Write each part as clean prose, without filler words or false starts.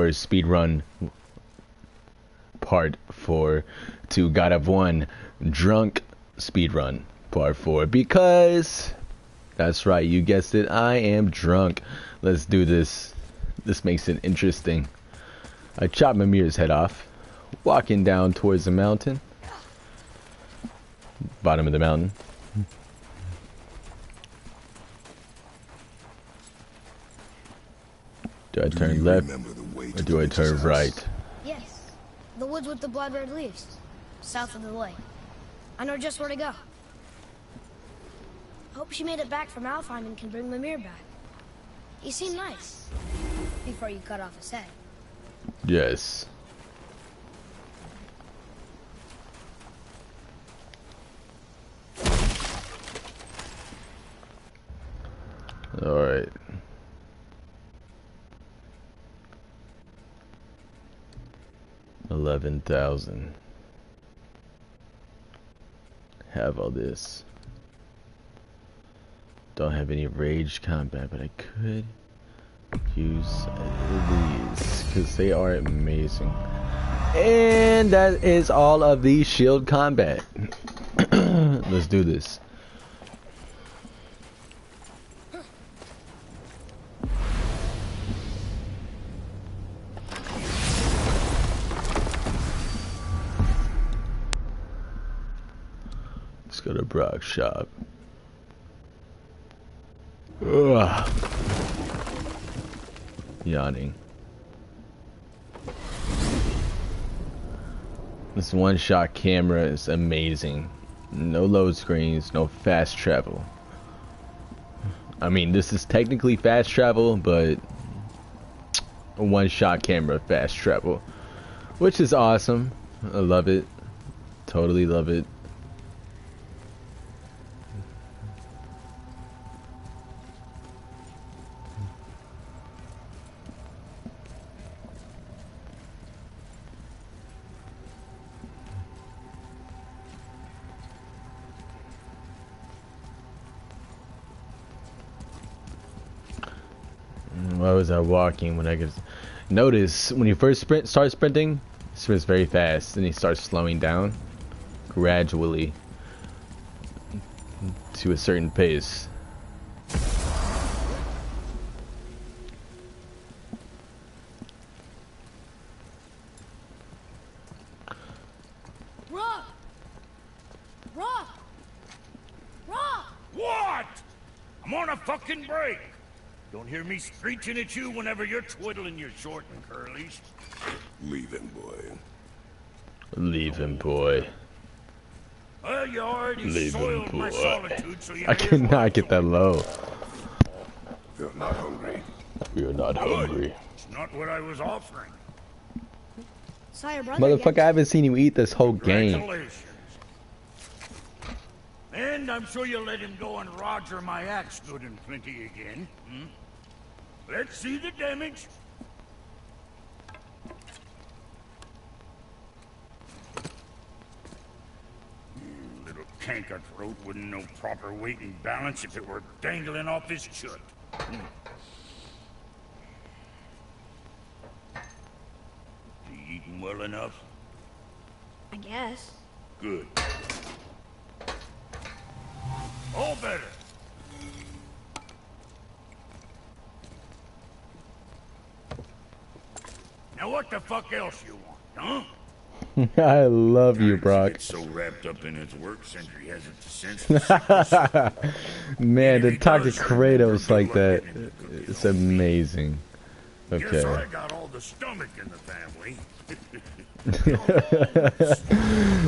for Speedrun Part 4 to God of One Drunk Speedrun Part 4, because that's right, you guessed it, I am drunk. Let's do this. This makes it interesting. I chop Mimir's head off, walking down towards the mountain. Bottom of the mountain. Do I turn left or do I turn right? Yes. The woods with the blood red leaves. South of the lake. I know just where to go. Hope she made it back from Alfheim and can bring Mimir back. He seemed nice. Before you cut off his head. Yes. Alright. $11,000. Have all this. Don't have any rage combat, but I could use these because they are amazing. And that is all of the shield combat. Let's do this. Let's go to Brock's shop. Ugh. Yawning. This one-shot camera is amazing. No load screens, no fast travel. I mean, this is technically fast travel, but a one-shot camera fast travel, which is awesome. I love it. Totally love it. Why was I walking when I could notice when you first start sprinting, it sprints very fast, and he starts slowing down gradually to a certain pace. Rock! Rock! Rock! What? I'm on a fucking break. Don't hear me screeching at you whenever you're twiddling your short and curlies. Leave him, boy. Leave him, boy. Well, you already Leave him, soiled my boy. solitude, so you I cannot get that low. You're not hungry. You're not hungry. It's not what I was offering. Saw your brother Motherfucker, I again. haven't seen you eat this whole game. Congratulations. And I'm sure you'll let him go and Roger my axe good and plenty again. Hmm? Let's see the damage. Little canker throat wouldn't know proper weight and balance if it were dangling off his chut. Hmm. You eating well enough? I guess. Good. All better. Now what the fuck else you want, huh? I love you, Brock. Gets so wrapped up in his work, Sentry hasn't the sense to see. Man, to talk to Kratos like that, it's amazing. Guess Okay. I got all the stomach in the family.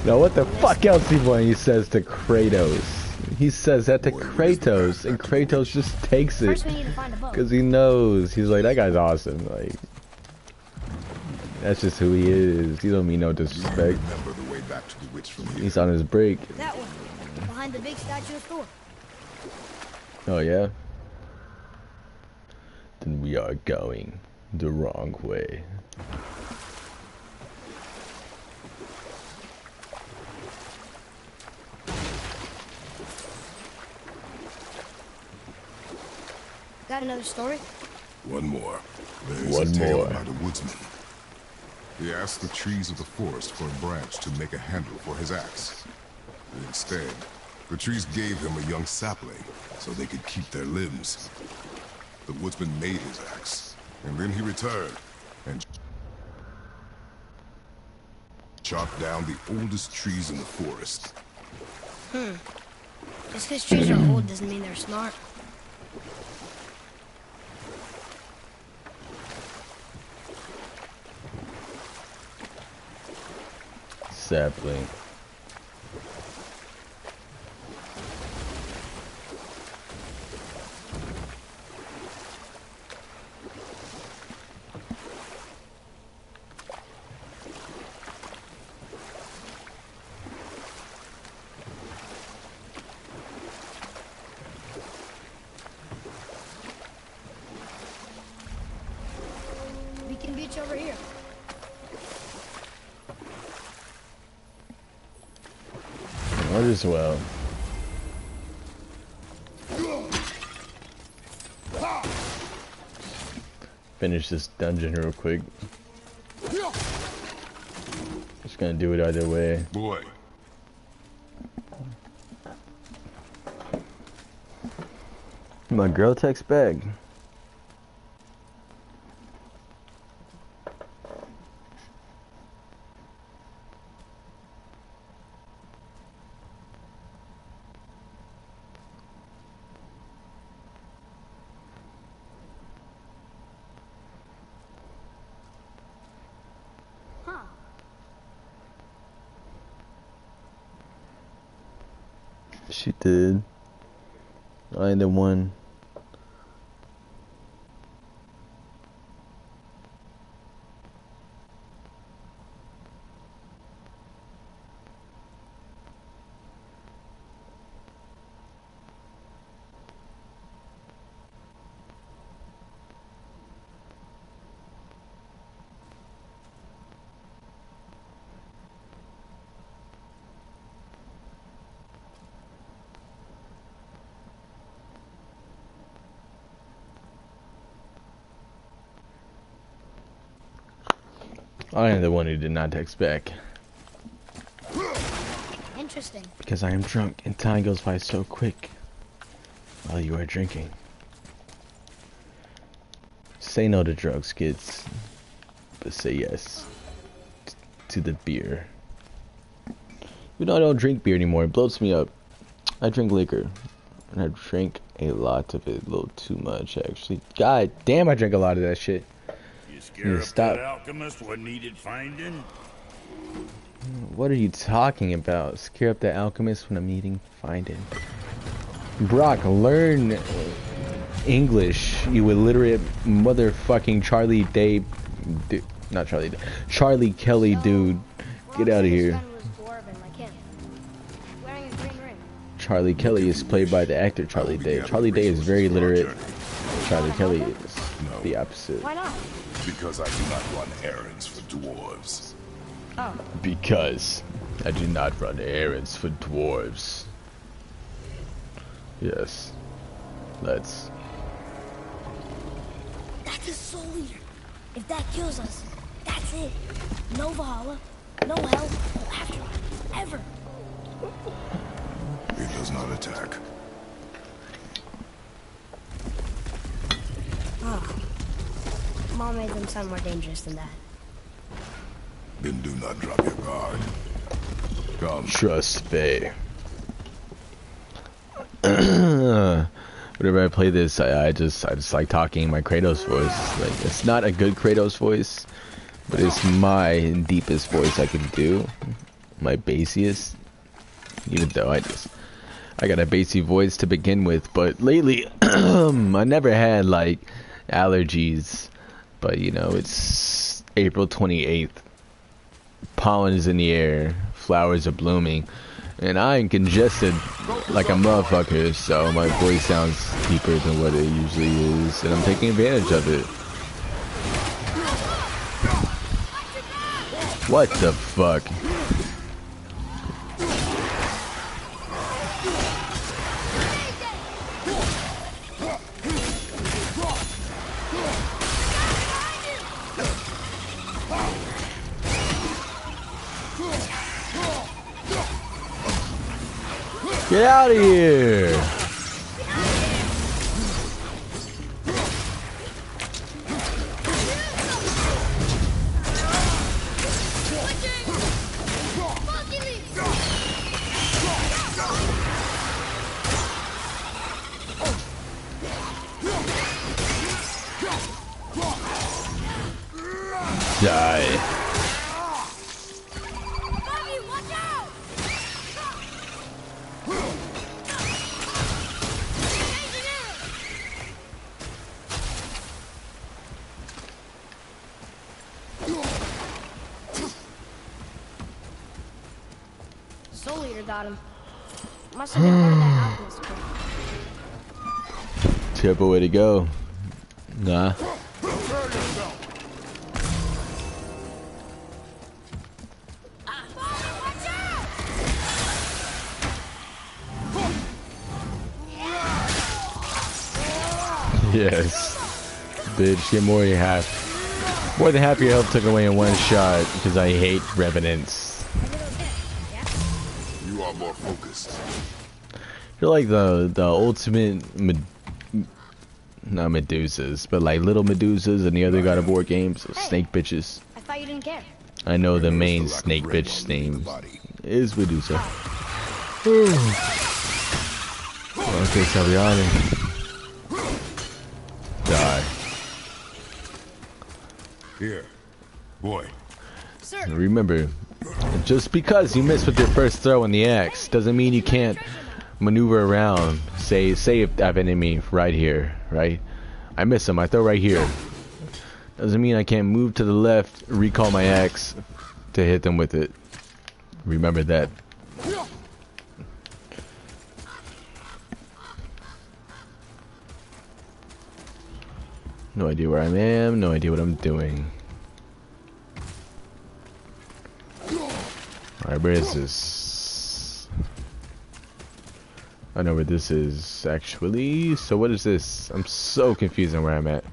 Now what the fuck else he says to Kratos? He says that to Kratos, and Kratos just takes it First we need to find a boat. because he knows. He's like, that guy's awesome. Like, that's just who he is. He don't mean no disrespect. Remember the way back to the witch from here. He's on his break. That one. Behind the big statue of Thor. Oh yeah. Then we are going the wrong way. Got another story? One more. There's One a tale more. about a woodsman. He asked the trees of the forest for a branch to make a handle for his axe. Instead, the trees gave him a young sapling so they could keep their limbs. The woodsman made his axe, and then he returned and chopped down the oldest trees in the forest. Just because trees are old doesn't mean they're smart. Sapling. Beacon Beach over here. Might as well. Finish this dungeon real quick. Just gonna do it either way. Boy, My girl texts back. Huh. She did. I ain't the one. I am the one who did not text back. Interesting. Because I am drunk and time goes by so quick while you are drinking. Say no to drugs, kids, but say yes to the beer. You know, I don't drink beer anymore. It bloats me up. I drink liquor, and I drink a lot of it. A little too much, actually. God damn, I drink a lot of that shit. You scare up stop. that alchemist what needed finding? What are you talking about? Scare up the alchemist when I'm eating finding. Brock, learn English, you illiterate motherfucking Charlie Day, not Charlie Day, Charlie Kelly dude. Get out of here. Charlie Kelly is played by the actor Charlie Day. Charlie Day is very literate. Charlie Kelly is the opposite. Why not? because I do not run errands for dwarves. Oh. Because I do not run errands for dwarves. Yes. Let's. That's a soul eater. If that kills us, that's it. No Valhalla, no hell, no afterlife, ever. It does not attack. Oh. Mom made them sound more dangerous than that. Then do not drop your guard. Come. Trust Faye. Whenever I play this, I just like talking in my Kratos voice. Like, it's not a good Kratos voice, but it's my deepest voice I can do. My bassiest. Even though I got a bassy voice to begin with, but lately I never had like allergies. But you know, it's April 28th. Pollen is in the air, flowers are blooming, and I'm congested like a motherfucker, so my voice sounds deeper than what it usually is, and I'm taking advantage of it. What the fuck? Get out of here! Die. Buggy, watch out! Soul Eater got him. Must have been part of that alchemist crew. Terrible way to go. Nah. Yes. Bitch, get more than half. More than half your health took away in one shot because I hate revenants. You are more focused. You're like the ultimate not Medusas, but like little Medusas and the other God of War games, so snake bitches. I thought you didn't care. I know the main There's a lack of snake red bitch on the name body. is Medusa. Okay, Saviani. Die. Here, boy. Sir, Remember, just because you miss with your first throw in the axe doesn't mean you can't maneuver around. Say if I have an enemy right here, right? I miss him, I throw right here. Doesn't mean I can't move to the left, recall my axe to hit them with it. Remember that. No idea where I am, no idea what I'm doing. Alright, where is this? I know where this is, actually. So what is this? I'm so confused on where I'm at.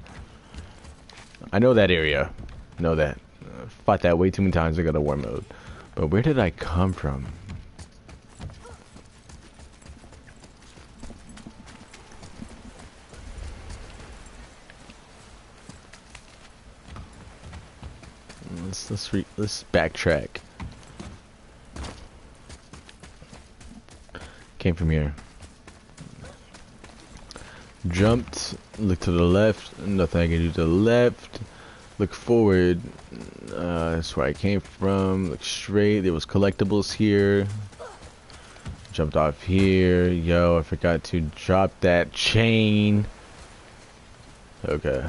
I know that area. Know that. Fought that way too many times, I got a war mode. But where did I come from? Let's backtrack. Came from here. Jumped. Look to the left. Nothing I can do to the left. Look forward. That's where I came from. Look straight. There was collectibles here. Jumped off here. Yo, I forgot to drop that chain. Okay.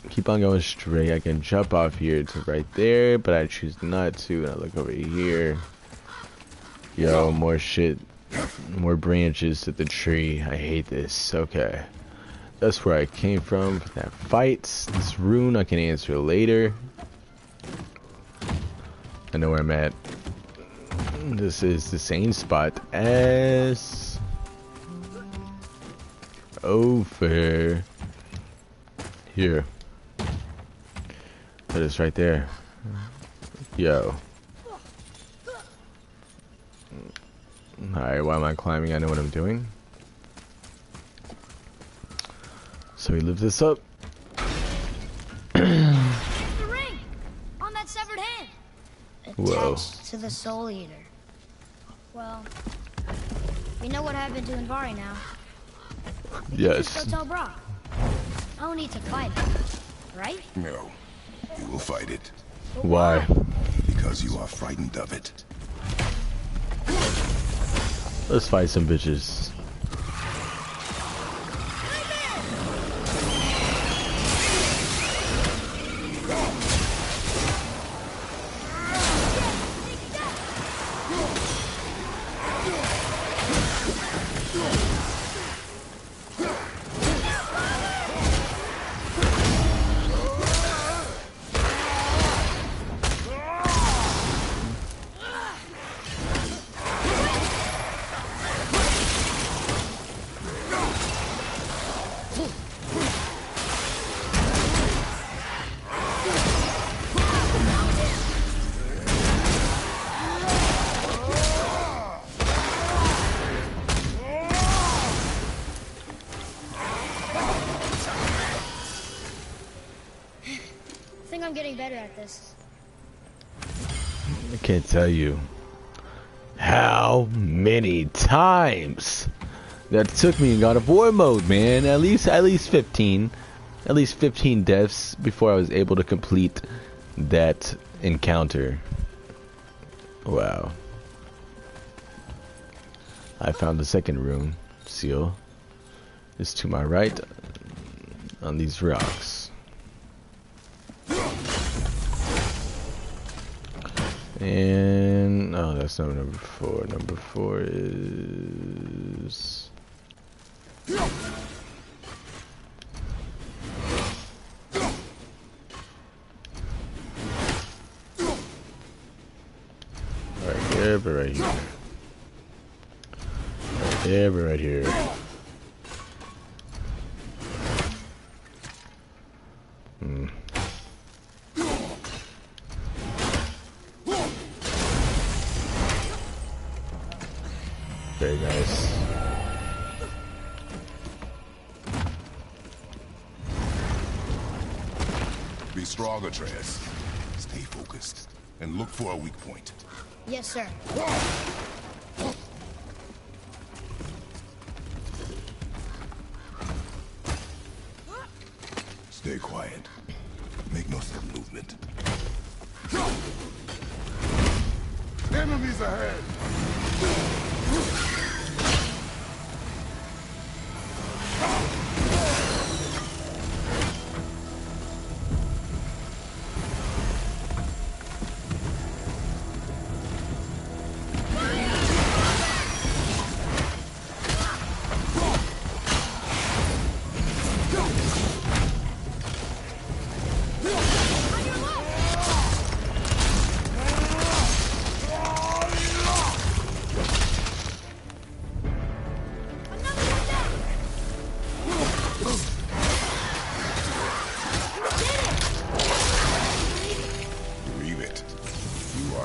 Keep on going straight. I can jump off here to right there, but I choose not to. And I look over here. Yo, more shit. More branches to the tree. I hate this. Okay. That's where I came from. That fight. This rune I can answer later. I know where I'm at. This is the same spot as over here. But it's right there. Yo. Alright, why am I climbing? I know what I'm doing. So we lift this up. The ring! On that severed hand! Whoa. attached to the Soul Eater. Well, We know what happened to Invari now. Yes. Just go tell Brock. No need to fight it, right? No, you will fight it Why? because you are frightened of it. Let's fight some bitches. think I'm getting better at this. I can't tell you how many times that took me in God of War mode, man. At least 15. At least 15 deaths before I was able to complete that encounter. Wow. I found the second room seal. It's to my right on these rocks. And oh, that's not number 4. Number 4 is right there, but right here. Right there, but right here. Very nice. Be strong, Atreus. Stay focused and look for a weak point. Yes, sir. Stay quiet. Make no sudden movement. Enemies ahead!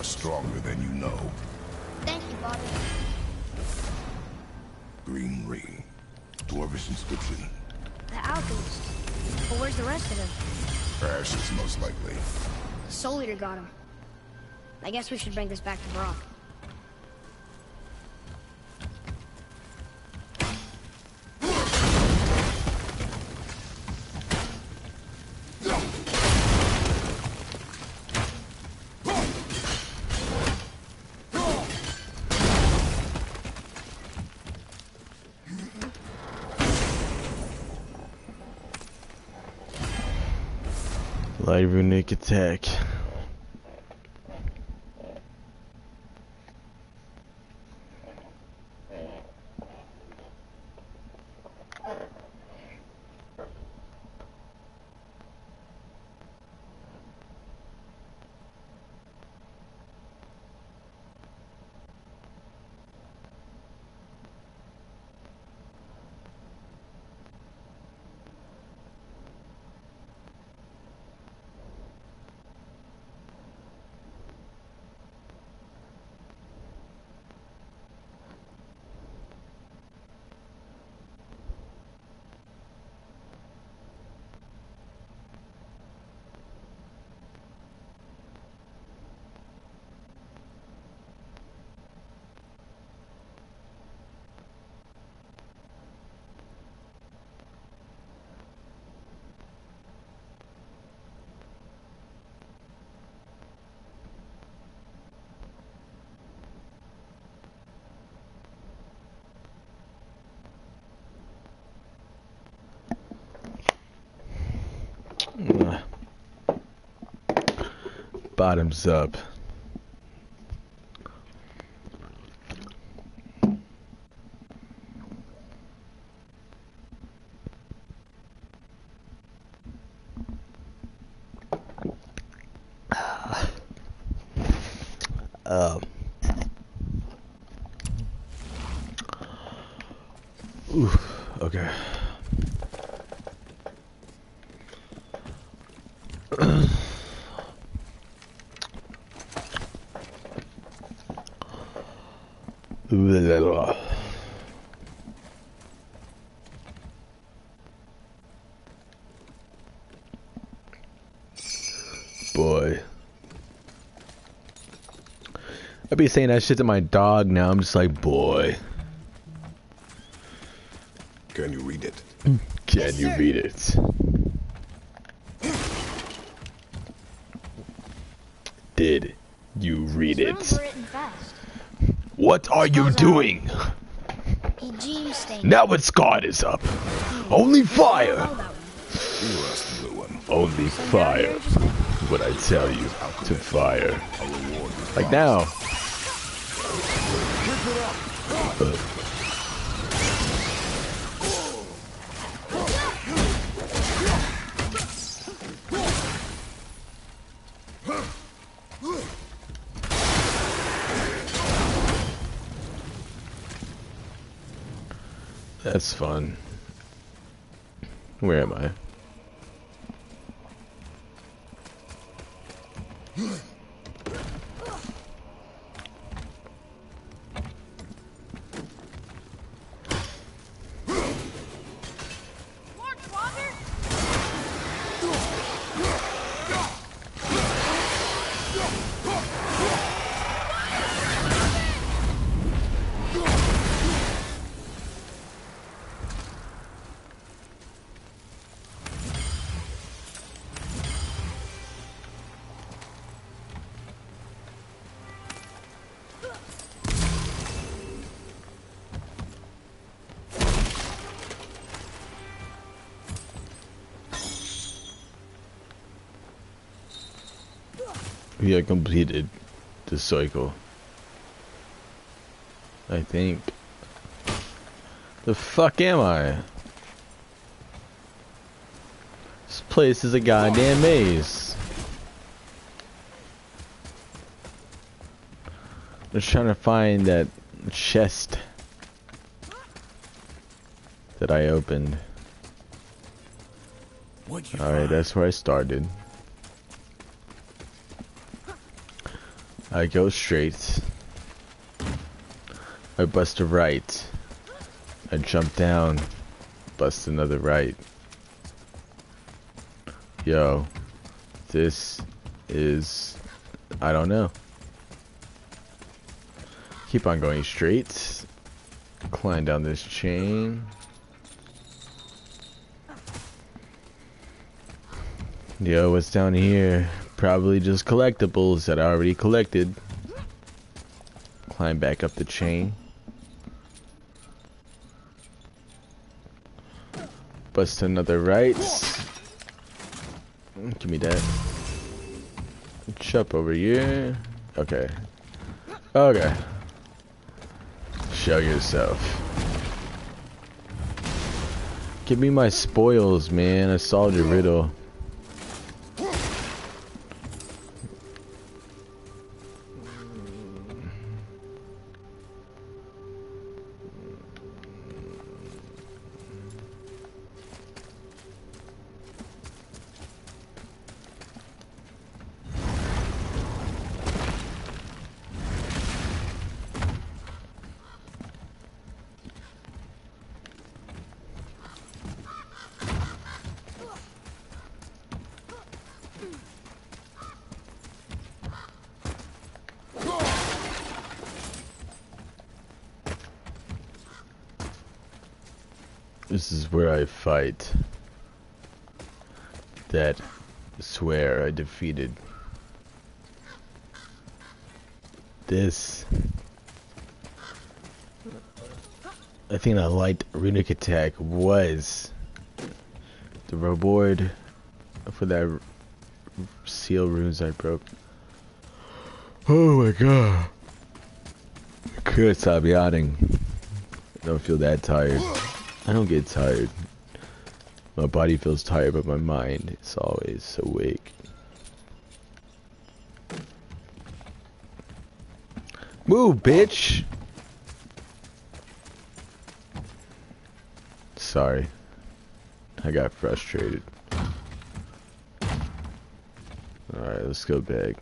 Stronger than you know. Thank you, Bobby. Green ring. Dwarvish inscription. The alchemist. But where's the rest of them? Ashes, most likely. Soul Eater got him. I guess we should bring this back to Brock. Light runic attack. Bottoms up. Okay. be saying that shit to my dog now. I'm just like, boy, Can you read it? can you read it? Did you read it? It's written fast. What are you doing? EG stain. Now its guard is up. Only fire. Oh, that one. You asked the blue one. Only fire. What I tell you to fire. A reward was Like now. That's fun. Where am I? We have completed the cycle. I think. The fuck am I? This place is a goddamn maze. I'm just trying to find that chest that I opened. Alright, that's where I started. I go straight. I bust a right. I jump down. Bust another right. Yo. This is... I don't know. Keep on going straight. Climb down this chain. Yo, what's down here? Probably just collectibles that I already collected. Climb back up the chain. Bust another right. Give me that. Jump over here. Okay. Okay. Show yourself. Give me my spoils, man. I solved your riddle. This is where I fight that swear I defeated. This, I think that light runic attack was the reward for that seal runes I broke. Oh my god. I could stop yawning. I don't feel that tired. I don't get tired. My body feels tired, but my mind is always awake. Move, bitch! Sorry. I got frustrated. Alright, let's go back.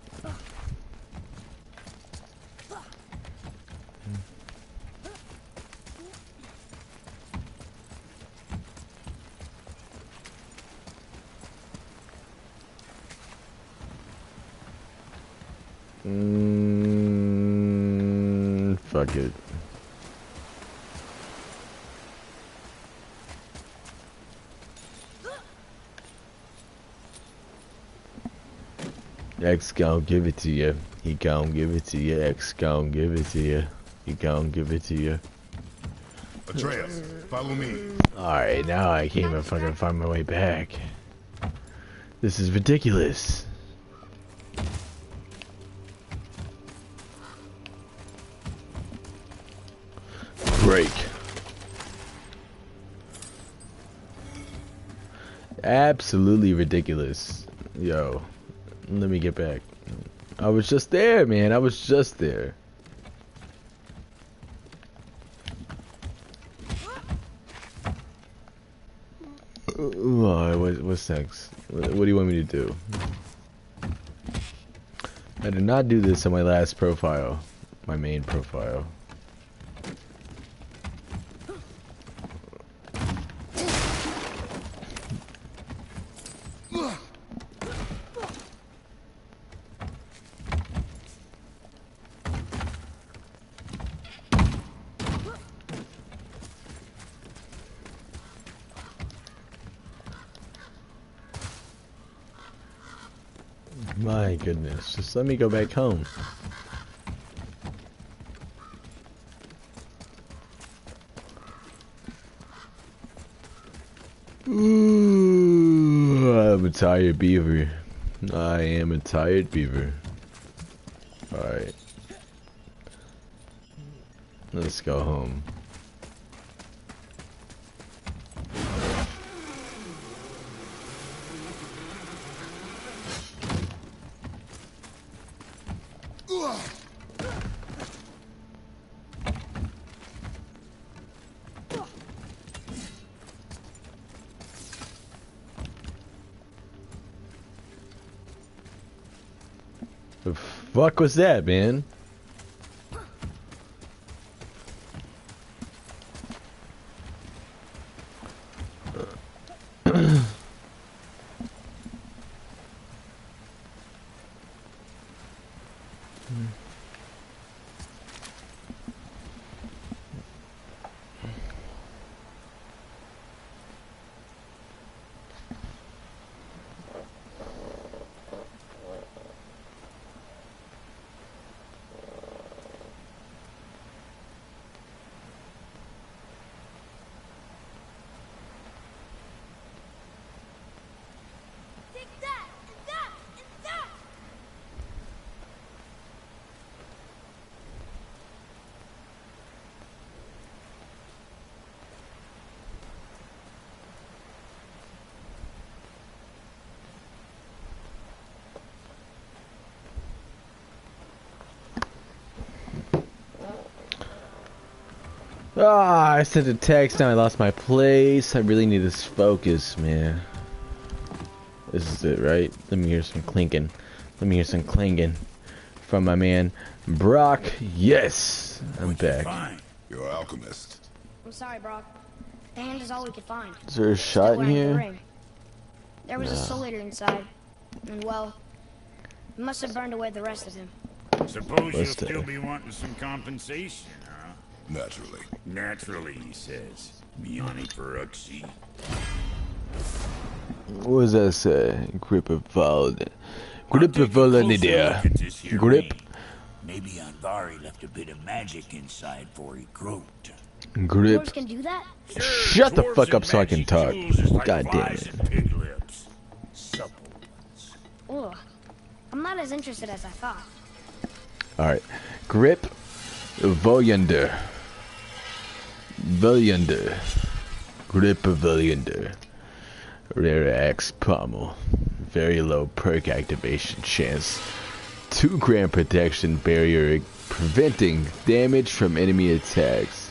fuck it. X gon' give it to you. He gon' give it to you. X gon' give it to you. He gon' give it to you. Atreus, follow me. Alright, now I can't even fucking find my way back. This is ridiculous. Break. Absolutely ridiculous. Yo, let me get back. I was just there, man. I was just there. What's next? What do you want me to do? I did not do this on my last profile. My main profile. My goodness, just let me go back home. Ooh, I'm a tired beaver. I am a tired beaver. Alright. Let's go home. The fuck was that, man? Take that, and that, and that. Ah, I sent a text, now I lost my place. I really need this focus, man. This is it, right? Let me hear some clinking. Let me hear some clanging from my man, Brock. Yes! I'm back. Fine. You're an alchemist. I'm sorry, Brock. The hand is all we could find. Is there a Still shot in wearing the here? ring. There was a soul eater inside. And well, it must have burned away the rest of him. Suppose you'll What's still that? be wanting some compensation, huh? Naturally. Naturally, he says. Miani Peruxi. What does that say? Grip of Valden. I'll Grip take a of Valden, closer dear. look at this here Grip. ring. Maybe Andvari left a bit of magic inside before he croaked. Grip. Dwarves can do that? Sure, Shut the dwarves fuck and up so I can magic talk. tools is like God damn flies it. and pig lips. Supple ones. Ugh. I'm not as interested as I thought. Alright. Grip. Voliander. Voliander. Grip of Voliander. Rare axe pommel. Very low perk activation chance. 2 gram protection barrier preventing damage from enemy attacks.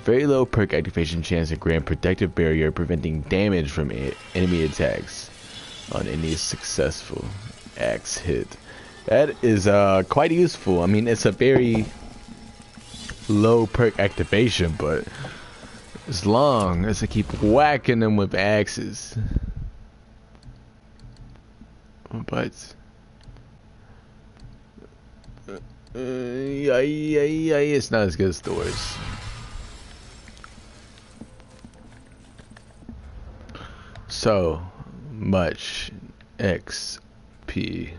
Very low perk activation chance of gram protective barrier preventing damage from enemy attacks on any successful axe hit. That is quite useful. I mean, it's a very low perk activation, but as long as I keep whacking them with axes. But Yeah, it's not as good as Thor's. So much XP.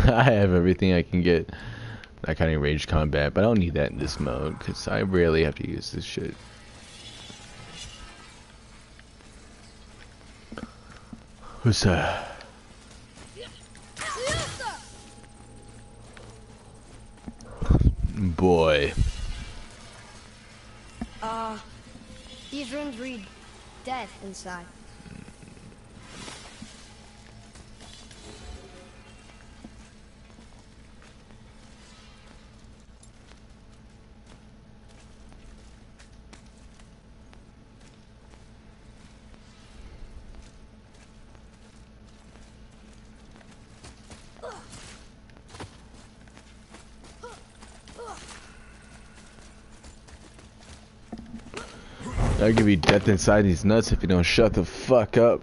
I have everything I can get. That kind of range combat, but I don't need that in this mode because I rarely have to use this shit. Who's that? Boy. These runes read death inside. I'll give you death inside these nuts if you don't shut the fuck up.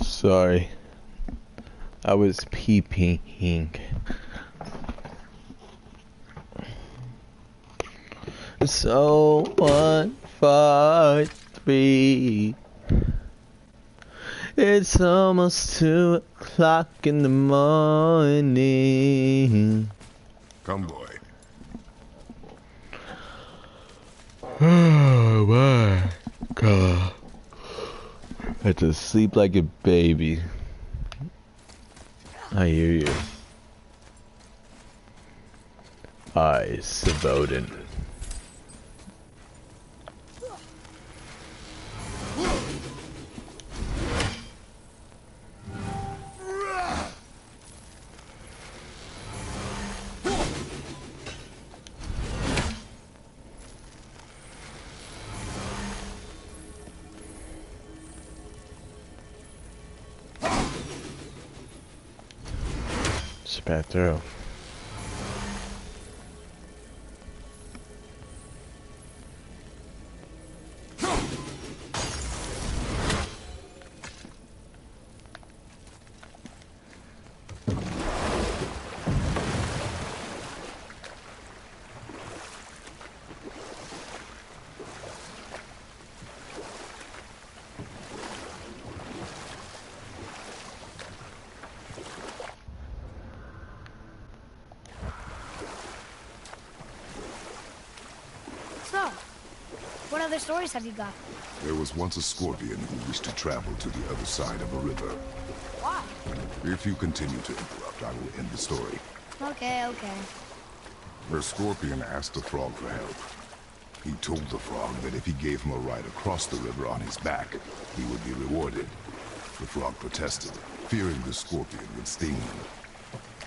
Sorry. I was peeping. So 1, 5, 3. It's almost 2 o'clock in the morning. Come, boy. Oh my God. I had to sleep like a baby. I hear you. I, Savoden. Spat through. other stories have you got? There was once a scorpion who wished to travel to the other side of a river. Why? If you continue to interrupt, I will end the story. Okay, okay. The scorpion asked the frog for help. He told the frog that if he gave him a ride across the river on his back, he would be rewarded. The frog protested, fearing the scorpion would sting him.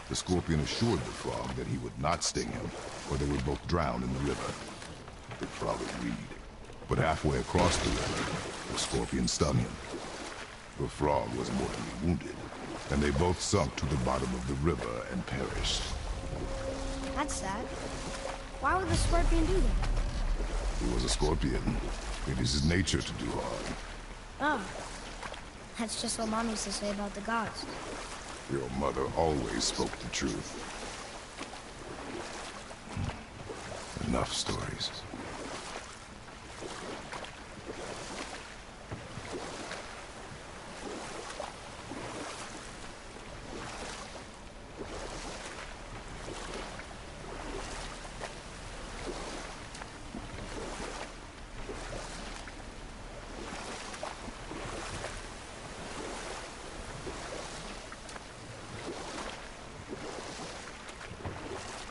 The scorpion assured the frog that he would not sting him, or they would both drown in the river. The frog agreed, but halfway across the river, the scorpion stung him. The frog was mortally wounded, and they both sunk to the bottom of the river and perished. That's sad. Why would the scorpion do that? He was a scorpion. It is his nature to do harm. Oh. That's just what Mom used to say about the gods. Your mother always spoke the truth. Enough stories.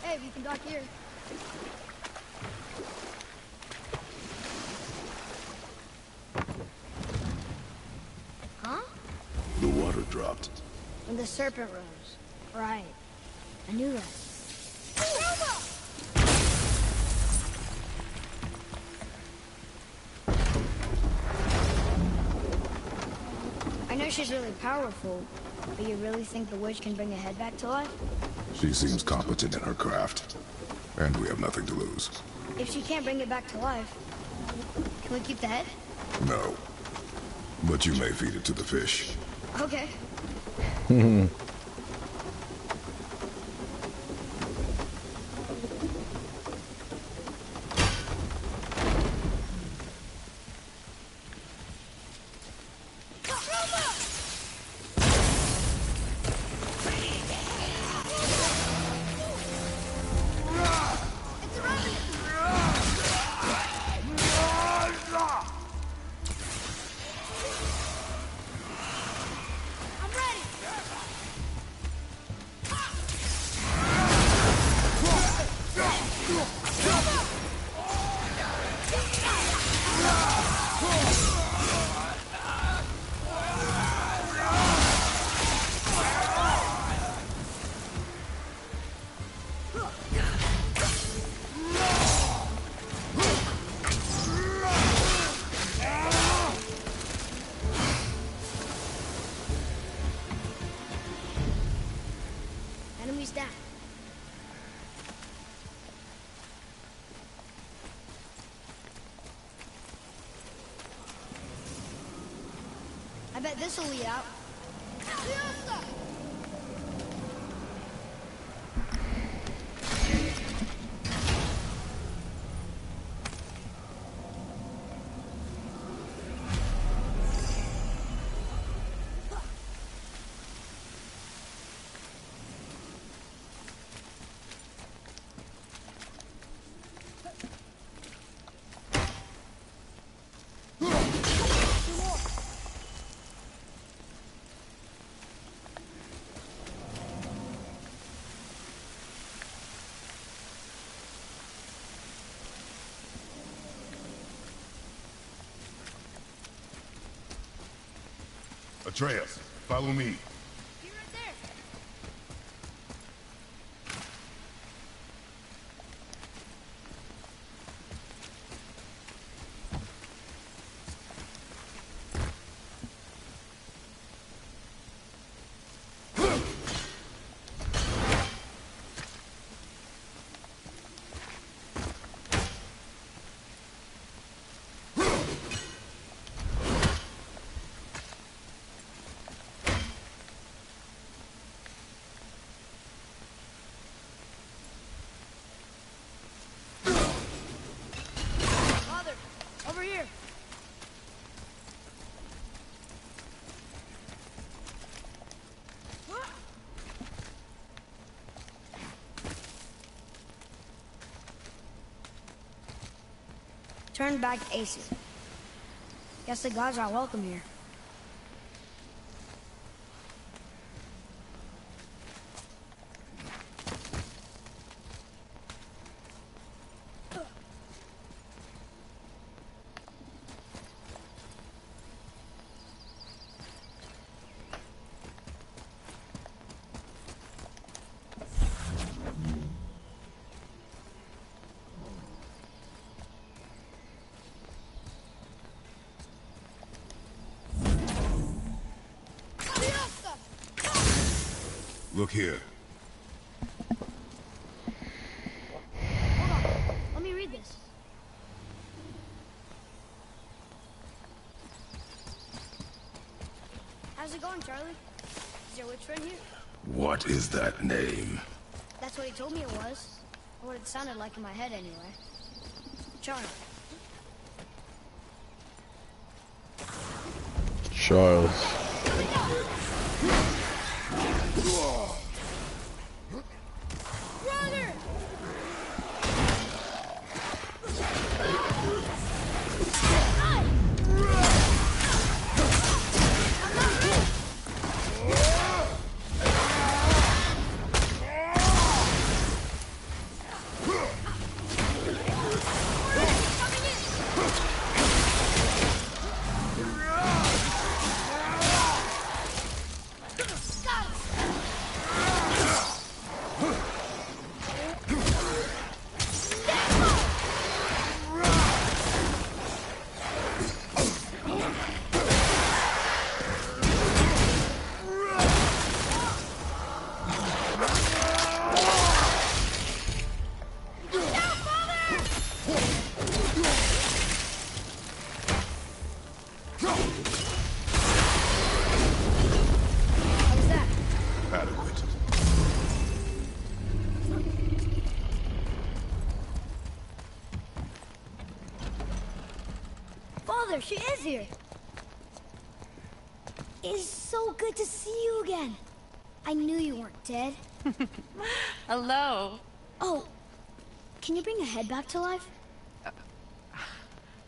Hey, we can dock here. Huh? The water dropped. When the serpent rose. Right. I knew that. I know she's really powerful, but you really think the witch can bring a head back to life? She seems competent in her craft, and we have nothing to lose. If she can't bring it back to life, can we keep the head? No. But you may feed it to the fish. Okay. I'm ready! Enemies down. I bet this'll lead out. Atreus, follow me. Be right there. turned back Aesir. Guess the gods are welcome here. Look here. Hold on. Let me read this. How's it going, Charlie? Is your witch friend here? What is that name? That's what he told me it was. Or what it sounded like in my head, anyway. Charlie. Charles. Brother! Adequate. Father, she is here. It's so good to see you again. I knew you weren't dead. Hello. Oh, can you bring a head back to life?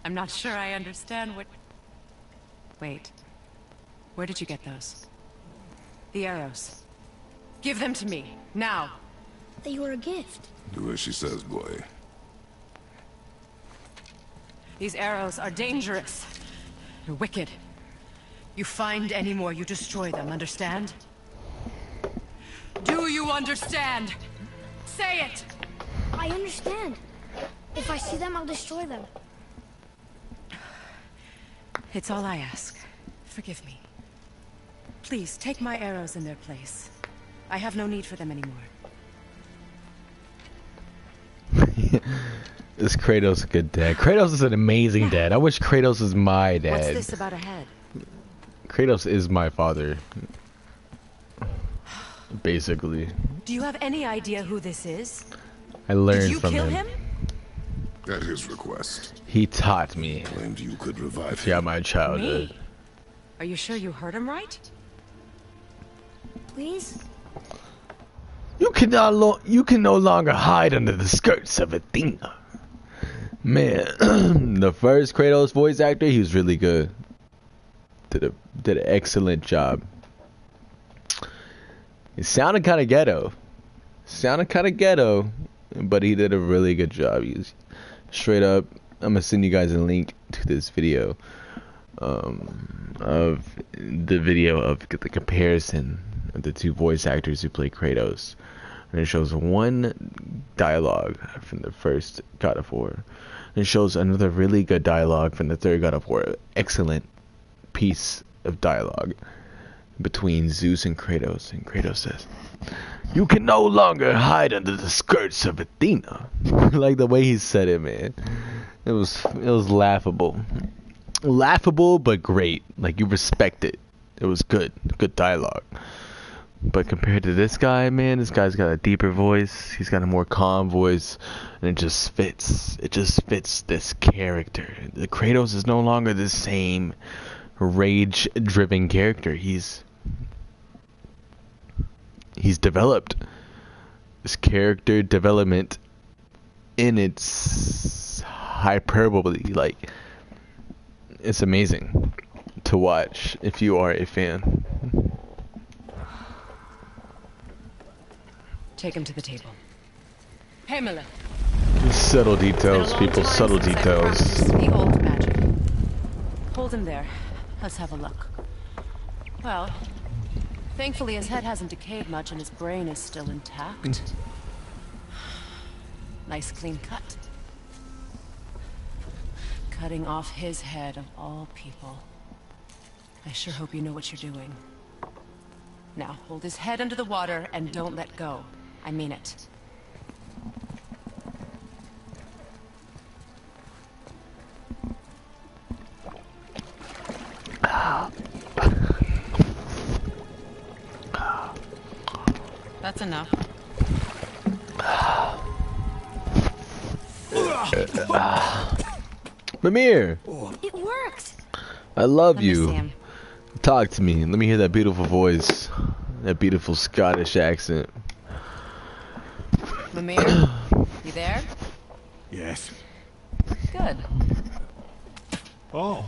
I'm not sure I understand what... Wait. Where did you get those? The arrows. Give them to me, now. They were a gift. Do as she says, boy. These arrows are dangerous. You're wicked. You find any more, you destroy them, understand? Do you understand? Say it! I understand. If I see them, I'll destroy them. It's all I ask. Forgive me. Please, take my arrows in their place. I have no need for them anymore. This Kratos is a good dad. Kratos is an amazing dad. I wish Kratos was my dad. What's this about a head? Kratos is my father. Basically. Do you have any idea who this is? I learned Did you from kill him. him? At his request. He taught me Claimed you could revive throughout him. my childhood. Me? Are you sure you heard him right? Please? You can no longer hide under the skirts of Athena. Man, the first Kratos voice actor, he was really good. Did an excellent job. It sounded kind of ghetto. But he did a really good job. He was straight up. I'm gonna send you guys a link to this video of the comparison of the two voice actors who play Kratos, and it shows one dialogue from the first God of War, and it shows another really good dialogue from the third God of War. Excellent piece of dialogue between Zeus and Kratos says, "You can no longer hide under the skirts of Athena." Like the way he said it, man. It was laughable. Laughable but great. Like you respect it. It was good dialogue. But compared to this guy, man, this guy's got a deeper voice. He's got a more calm voice, and it just fits. It just fits this character. The Kratos is no longer the same rage-driven character. He's developed. This character development in its hyperbole. Like, it's amazing to watch if you are a fan. Take him to the table. Hey, Miller. Subtle details, people. Subtle details. The old magic. Hold him there. Let's have a look. Well, thankfully his head hasn't decayed much and his brain is still intact. Nice clean cut. Cutting off his head of all people. I sure hope you know what you're doing. Now, hold his head under the water and don't let go. I mean it. That's enough. Mimir, It worked. I love Let me see you. him. Talk to me. Let me hear that beautiful voice, that beautiful Scottish accent. Mimir, you there? Yes. Good. Oh.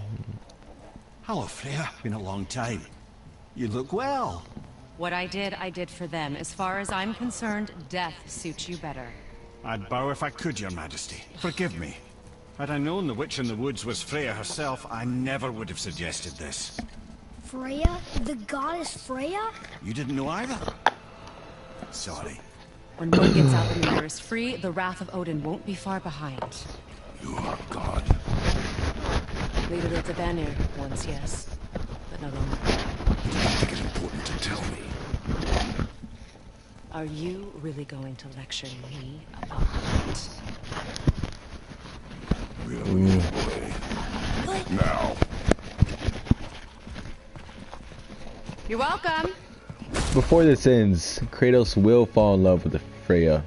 Hello, Freya. Been a long time. You look well. What I did for them. As far as I'm concerned, death suits you better. I'd bow if I could, Your Majesty. Forgive me. Had I known the witch in the woods was Freya herself, I never would have suggested this. Freya? The goddess Freya? You didn't know either? Sorry. When word gets out that Mimir is free, the wrath of Odin won't be far behind. You are God. Leader of the Vanir, once yes, but no longer. You don't think it important to tell me? Are you really going to lecture me about that? Really, boy. But Now. You're welcome. Before this ends, Kratos will fall in love with the Freya.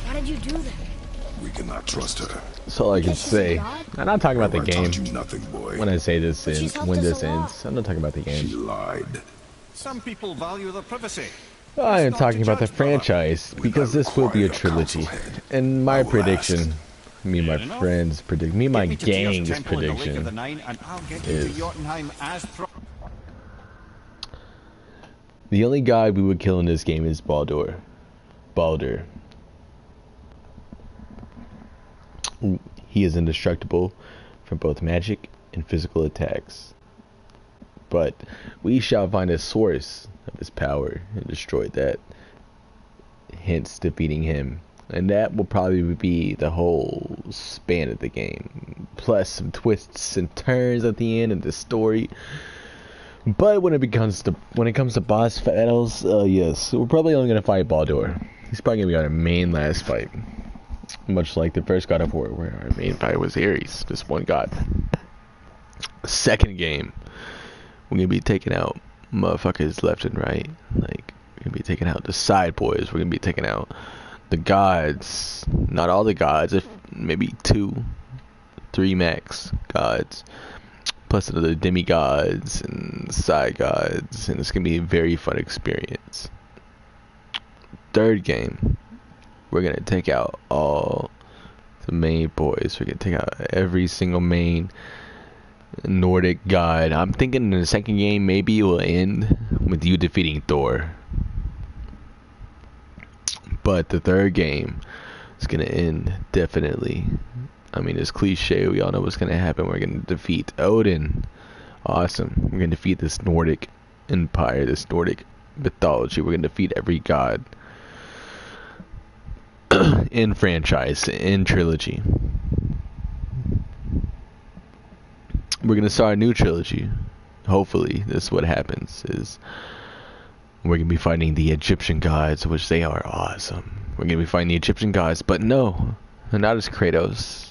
why did you do that? We cannot trust her. That's all I can say. I'm not talking about the I game. taught you nothing, boy. When I say this But she's ends, helped when us this a lot. ends, I'm not talking about the She game. lied. Some people value their privacy. I am It's not talking to about the judge, brother. franchise because this will be a trilogy. And my prediction, me and my Fair enough. friends predict, me and my Get me to Tyr's gang's temple in the Lake of the prediction Nine, and I'll get you to is- Jotunheim as the only guy we would kill in this game is Baldur. He is indestructible from both magic and physical attacks. But we shall find a source of his power and destroy that, hence defeating him. And that will probably be the whole span of the game, plus some twists and turns at the end of the story. But when it comes to boss battles, yes, we're probably only gonna fight Baldur. He's probably gonna be our main last fight, much like the first God of War, where our main fight was Ares, just one god. Second game, we're gonna be taking out motherfuckers left and right. Like, we're gonna be taking out the side boys. We're gonna be taking out the gods. Not all the gods, if maybe 2, 3 max gods. Plus another demigods and side gods, and it's gonna be a very fun experience. Third game, we're gonna take out all the main boys. We're gonna take out every single main Nordic god. I'm thinking in the second game maybe it will end with you defeating Thor, but the third game is gonna end definitely. I mean, it's cliche. We all know what's gonna happen. We're gonna defeat Odin. Awesome. We're gonna defeat this Nordic empire, this Nordic mythology. We're gonna defeat every god in franchise, in trilogy. We're gonna start a new trilogy. Hopefully, this is what happens. Is we're gonna be fighting the Egyptian gods, which they are awesome. We're gonna be fighting the Egyptian gods, but no, not as Kratos.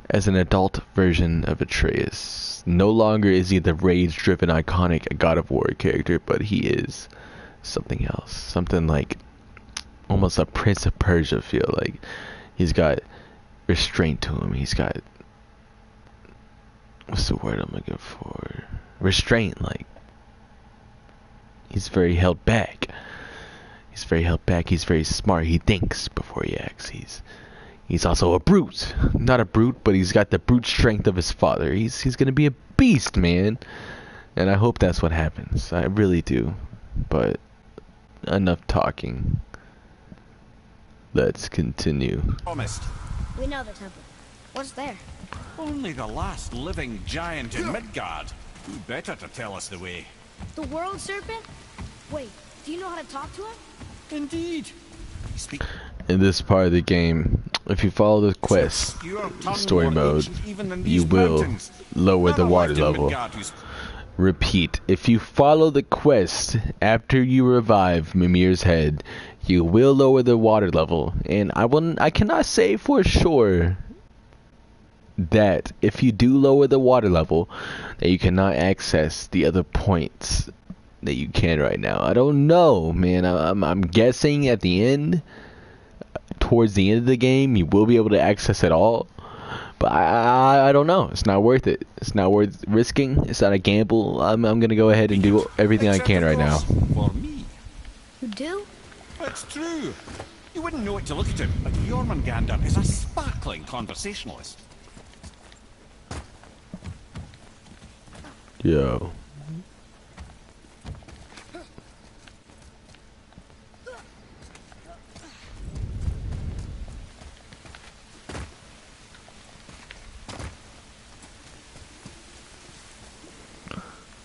As an adult version of Atreus. No longer is he the rage-driven, iconic God of War character, but he is something else. Something like almost a Prince of Persia feel. Like, he's got restraint to him. He's got, what's the word I'm looking for? Restraint. Like, he's very held back. He's very held back. He's very smart. He thinks before he acts. He's he's also a brute. Not a brute, but he's got the brute strength of his father. He's gonna be a beast, man. And I hope that's what happens. I really do. But enough talking. Let's continue. Promised. We know the temple. What's there? Only the last living giant in Midgard. Who better to tell us the way? The world serpent? Wait, do you know how to talk to him? Indeed. Speak. In this part of the game, if you follow the quest story mode, you will lower the water level. Repeat, if you follow the quest after you revive Mimir's head, you will lower the water level. And I cannot say for sure that if you do lower the water level, that you cannot access the other points that you can right now. I don't know, man. I'm guessing at the end, towards the end of the game, you will be able to access it all. But I don't know. It's not worth it. It's not worth risking. It's not a gamble. I'm gonna go ahead and do everything I can right now. For me. You do? It's true. You wouldn't know it to look at him, but Jormungandr is a sparkling conversationalist. Yo.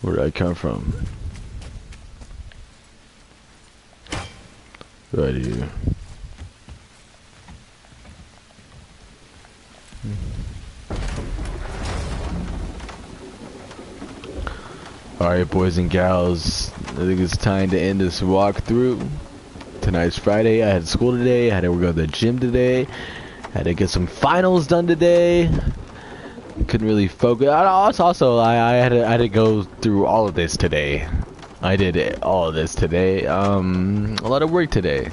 Where'd I come from? Right here. Alright, boys and gals, I think it's time to end this walkthrough. Tonight's Friday. I had school today. I had to go to the gym today. Had to get some finals done today. Couldn't really focus. I had to go through all of this today. I did all of this today. A lot of work today.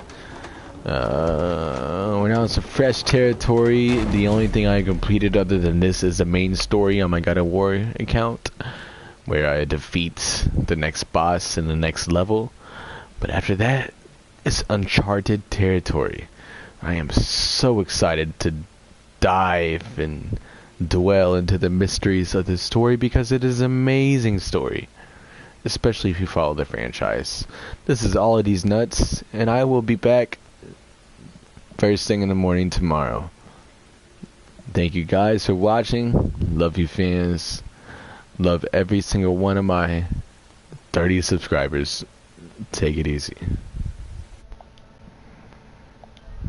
We're now in some fresh territory. The only thing I completed other than this is the main story on my God of War account, where I defeat the next boss in the next level. But after that, it's uncharted territory. I am so excited to dive and dwell into the mysteries of this story, because it is an amazing story, especially if you follow the franchise. This is All of These Nuts, and I will be back first thing in the morning tomorrow. Thank you guys for watching. Love you, fans. Love every single one of my 30 subscribers. Take it easy.